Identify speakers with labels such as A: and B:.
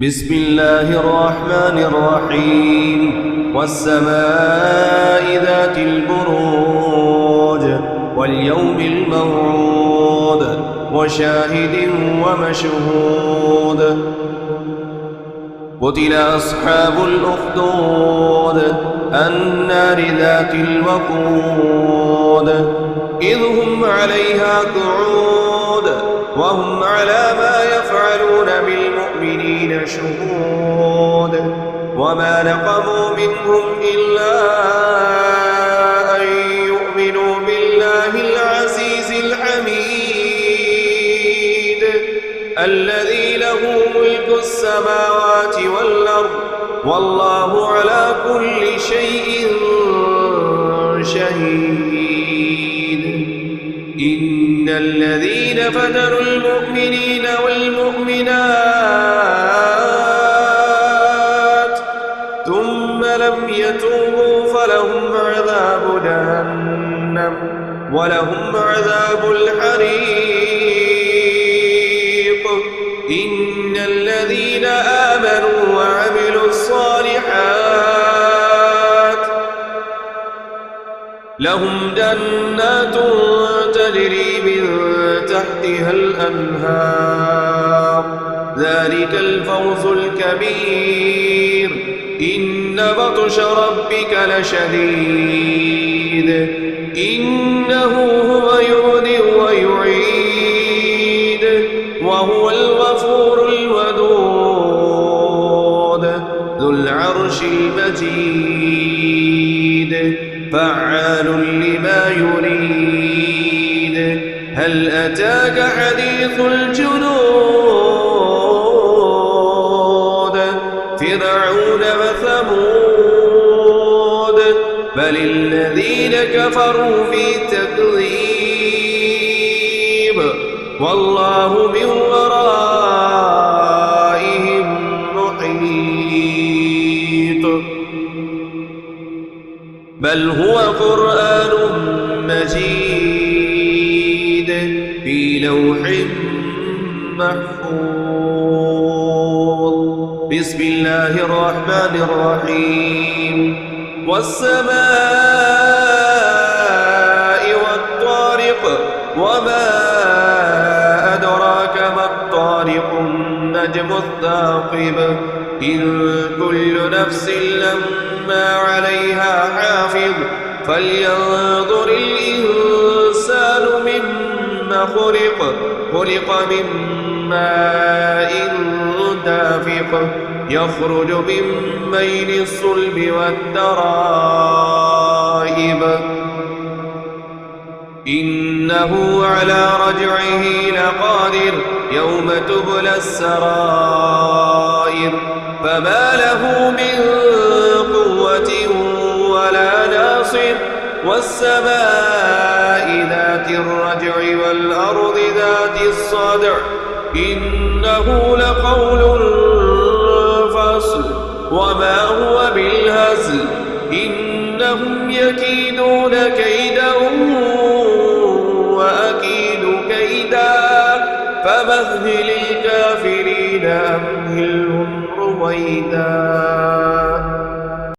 A: بسم الله الرحمن الرحيم والسماء ذات البروج واليوم الموعود وشاهد ومشهود قتل أصحاب الأخدود النار ذات الوقود إذ هم عليها قعود وهم على ما يفعلون بالمؤمنين شهود وما نقموا منهم إلا أن يؤمنوا بالله العزيز الحميد الذي له ملك السماوات والأرض والله على كل شيء شهيد إن الذين فتنوا المؤمنين والمؤمنات ثم لم يتوبوا فلهم عذاب جهنم ولهم عذاب الحريق إن الذين آمنوا وعملوا الصالحات لهم جنات تجري من تحتها الأنهار ذلك الفوز الكبير إن بطش ربك لشديد إنه هو يبدئ ويعيد وهو الغفور الودود ذو العرش المجيد فعال لما يريد هل أتاك حديث الجنود فرعون وثمود بل الذين كفروا في تكذيب والله من ورائهم محيط بل هو قرآن مجيد في لوح محفوظ بسم الله الرحمن الرحيم والسماء والطارق وما أدراك ما الطارق النجم الثاقب إن كل نفس لما عليها حافظ فلينظر الإنسان مما خلق من ماء دافق يخرج من بين الصلب والترائب إنه على رجعه لقادر يوم تبلى السرائر فما له من قوة ولا ناصر والسماء ذات الرجع والأرض ذات الصدع إنه لقول فصل وما هو بالهزل إنهم يكيدون كيدا وأكيد كيدا فمهل الكافرين أمهلهم رويدا